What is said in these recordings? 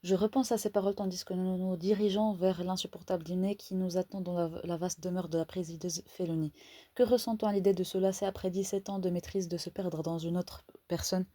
Je repense à ces paroles tandis que nous nous dirigeons vers l'insupportable dîner qui nous attend dans la vaste demeure de la présideuse Félony. Que ressent-on à l'idée de se lasser après 17 ans de maîtrise, de se perdre dans une autre personne?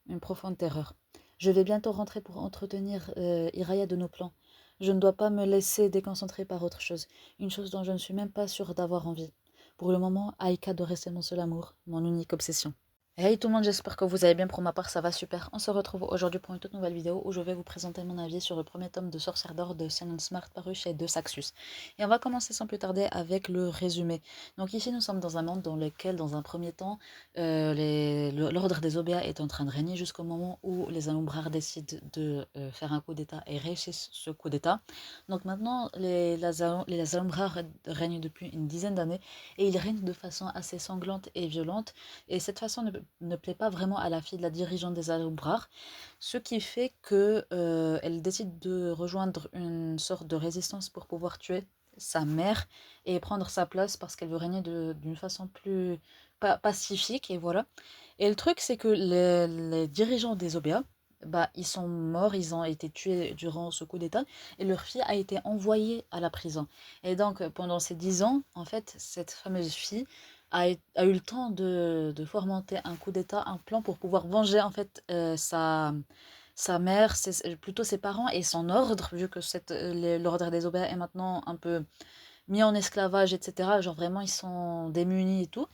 Une profonde terreur. Je vais bientôt rentrer pour entretenir Iraya de nos plans. Je ne dois pas me laisser déconcentrer par autre chose, une chose dont je ne suis même pas sûre d'avoir envie. Pour le moment, Aïka doit rester mon seul amour, mon unique obsession. Hey tout le monde, j'espère que vous allez bien. Pour ma part, ça va super. On se retrouve aujourd'hui pour une toute nouvelle vidéo où je vais vous présenter mon avis sur le premier tome de Sorcière d'Or de Shannon Smart paru chez De Saxus. Et on va commencer sans plus tarder avec le résumé. Donc ici, nous sommes dans un monde dans lequel, dans un premier temps, l'ordre des Obéas est en train de régner jusqu'au moment où les Alumbrars décident de faire un coup d'État et réussissent ce coup d'État. Donc maintenant, les Alumbrars règnent depuis une dizaine d'années et ils règnent de façon assez sanglante et violente. Et cette façon ne plaît pas vraiment à la fille de la dirigeante des Alumbrars, ce qui fait que elle décide de rejoindre une sorte de résistance pour pouvoir tuer sa mère et prendre sa place parce qu'elle veut régner d'une façon plus pacifique et voilà. Et le truc c'est que les dirigeants des OBA, bah, ils sont morts, ils ont été tués durant ce coup d'État et leur fille a été envoyée à la prison. Et donc pendant ces 10 ans, en fait, cette fameuse fille a eu le temps de fomenter un coup d'État, un plan pour pouvoir venger en fait sa mère, plutôt ses parents et son ordre, vu que l'ordre des Obéas est maintenant un peu mis en esclavage, etc. Genre vraiment, ils sont démunis et tout,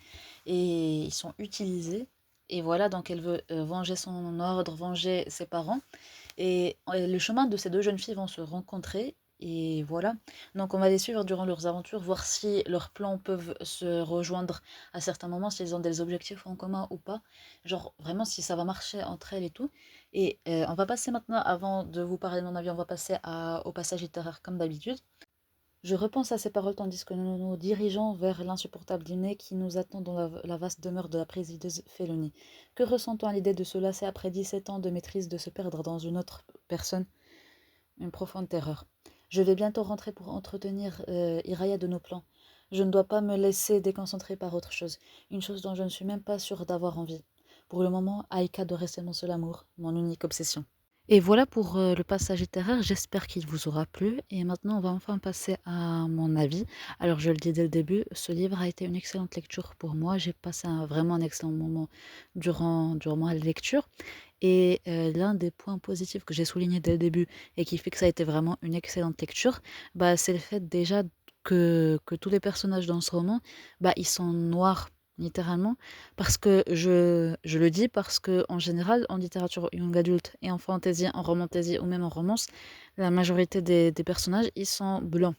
et ils sont utilisés. Et voilà, donc elle veut venger son ordre, venger ses parents. Et le chemin de ces deux jeunes filles vont se rencontrer. Et voilà. Donc on va les suivre durant leurs aventures, voir si leurs plans peuvent se rejoindre à certains moments, s'ils ont des objectifs en commun ou pas. Genre vraiment si ça va marcher entre elles et tout. Et on va passer maintenant, avant de vous parler de mon avis, on va passer au passage littéraire comme d'habitude. Je repense à ces paroles tandis que nous nous dirigeons vers l'insupportable dîner qui nous attend dans la vaste demeure de la présideuse Félony. Que ressent-on à l'idée de se lasser après 17 ans de maîtrise, de se perdre dans une autre personne? Une profonde terreur. Je vais bientôt rentrer pour entretenir Iraya de nos plans. Je ne dois pas me laisser déconcentrer par autre chose, une chose dont je ne suis même pas sûre d'avoir envie. Pour le moment, Aïka doit rester mon seul amour, mon unique obsession. Et voilà pour le passage littéraire, j'espère qu'il vous aura plu. Et maintenant, on va enfin passer à mon avis. Alors, je le dis dès le début, ce livre a été une excellente lecture pour moi. J'ai passé vraiment un excellent moment durant ma lecture. Et l'un des points positifs que j'ai souligné dès le début et qui fait que ça a été vraiment une excellente lecture, bah, c'est le fait déjà que tous les personnages dans ce roman, bah, ils sont noirs littéralement, parce que je le dis parce que en général, en littérature young adulte et en fantasy, en romantasy ou même en romance, la majorité des personnages, ils sont blancs.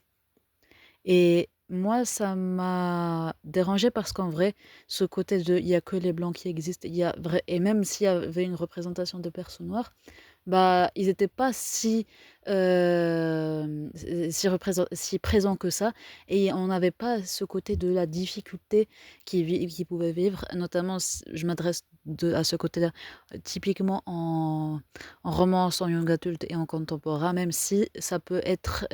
Et moi, ça m'a dérangé parce qu'en vrai, ce côté de il y a que les blancs qui existent, et même s'il y avait une représentation de personnes noires, bah, ils étaient pas si présents que ça et on n'avait pas ce côté de la difficulté qu'ils pouvaient vivre. Notamment, je m'adresse à ce côté-là, typiquement en romance, en young adulte et en contemporain, même si ça peut être,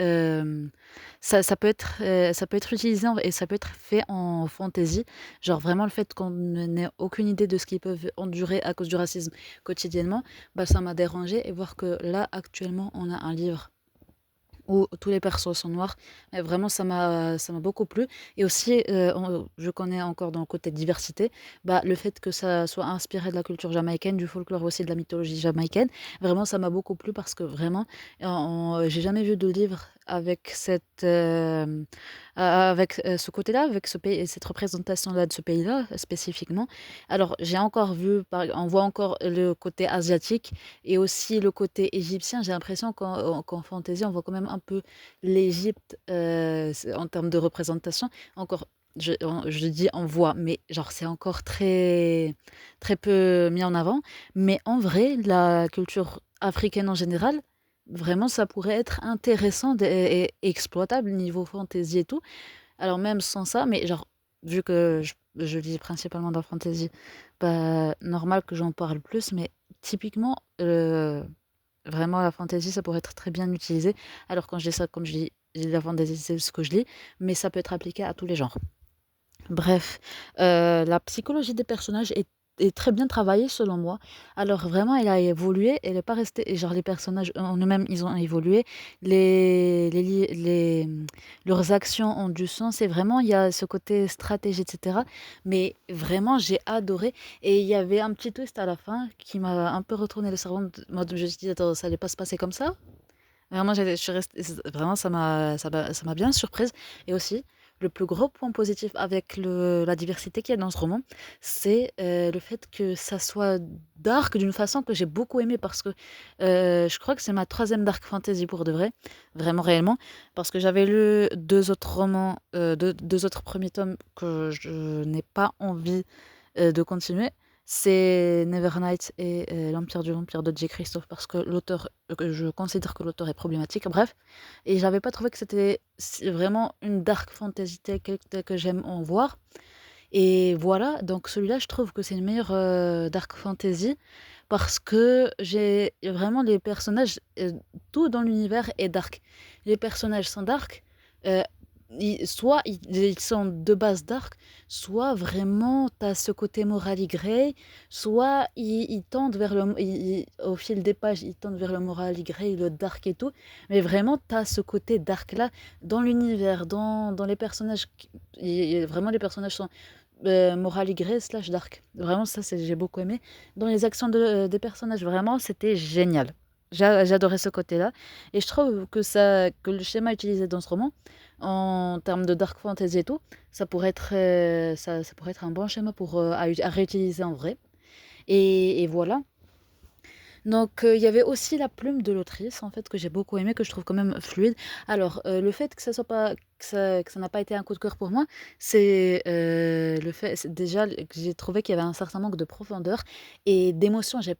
ça peut être utilisé et ça peut être fait en fantasy. Genre vraiment le fait qu'on n'ait aucune idée de ce qu'ils peuvent endurer à cause du racisme quotidiennement, bah, ça m'a dérangé et voir que là, actuellement, on a un livre où tous les persos sont noirs. Et vraiment, ça m'a beaucoup plu. Et aussi, je connais encore dans le côté diversité, bah, le fait que ça soit inspiré de la culture jamaïcaine, du folklore aussi, de la mythologie jamaïcaine. Vraiment, ça m'a beaucoup plu parce que vraiment, j'ai jamais vu de livre avec ce côté-là, avec ce pays, cette représentation-là de ce pays-là spécifiquement. Alors, on voit encore le côté asiatique et aussi le côté égyptien. J'ai l'impression qu'en fantasy, on voit quand même un peu l'Égypte en termes de représentation. Encore, je dis on voit, mais genre c'est encore très, très peu mis en avant. Mais en vrai, la culture africaine en général, vraiment, ça pourrait être intéressant et exploitable niveau fantasy et tout. Alors même sans ça, mais genre, vu que je lis principalement dans le fantasy, bah, normal que j'en parle plus, mais typiquement, vraiment la fantasy, ça pourrait être très bien utilisé. Alors quand je dis ça, comme je lis la fantasy, c'est ce que je lis, mais ça peut être appliqué à tous les genres. Bref, la psychologie des personnages est est très bien travaillé selon moi. Alors vraiment, elle a évolué, elle est pas restée, et genre les personnages en eux-mêmes, ils ont évolué, leurs actions ont du sens, et vraiment, il y a ce côté stratégie, etc. Mais vraiment, j'ai adoré, et il y avait un petit twist à la fin qui m'a un peu retourné le cerveau, mode, je me suis dit, attends, ça allait pas se passer comme ça? Vraiment, je suis restée, vraiment, ça m'a bien surprise. Et aussi, le plus gros point positif avec la diversité qu'il y a dans ce roman, c'est le fait que ça soit dark d'une façon que j'ai beaucoup aimé, parce que je crois que c'est ma troisième dark fantasy pour de vrai, vraiment réellement, parce que j'avais lu deux autres romans, deux autres premiers tomes que je n'ai pas envie de continuer. C'est Nevernight et L'Empire du Vampire de J. Christophe, parce que l'auteur, que je considère que l'auteur est problématique, bref. Et j'avais pas trouvé que c'était vraiment une dark fantasy telle que j'aime en voir. Et voilà, donc celui-là, je trouve que c'est une meilleure dark fantasy, parce que j'ai vraiment les personnages, tout dans l'univers est dark. Les personnages sont dark, euh, soit ils sont de base dark, soit vraiment tu as ce côté morally grey, soit ils tendent vers au fil des pages, ils tendent vers le morally grey, le dark et tout, mais vraiment tu as ce côté dark là dans l'univers, dans les personnages. Vraiment, les personnages sont morally grey slash dark. Vraiment, ça, j'ai beaucoup aimé. Dans les actions des personnages, vraiment, c'était génial. J'adorais ce côté-là. Et je trouve que le schéma utilisé dans ce roman, en termes de dark fantasy et tout, ça pourrait être un bon schéma à réutiliser en vrai. Et voilà. Donc, il y avait aussi la plume de l'autrice, en fait, que j'ai beaucoup aimé, que je trouve quand même fluide. Alors, le fait que ça soit pas, que ça n'a pas été un coup de cœur pour moi, c'est le fait, c'est déjà que j'ai trouvé qu'il y avait un certain manque de profondeur et d'émotion. J'ai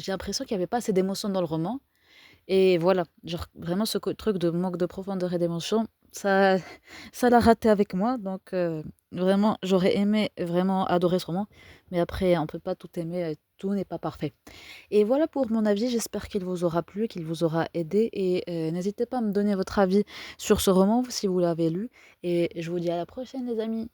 l'impression qu'il n'y avait pas assez d'émotion dans le roman. Et voilà, genre vraiment truc de manque de profondeur et d'émotion, ça, ça l'a raté avec moi. Donc vraiment, j'aurais aimé vraiment adorer ce roman, mais après, on peut pas tout aimer, tout n'est pas parfait. Et voilà pour mon avis, j'espère qu'il vous aura plu, qu'il vous aura aidé. Et n'hésitez pas à me donner votre avis sur ce roman si vous l'avez lu. Et je vous dis à la prochaine, les amis.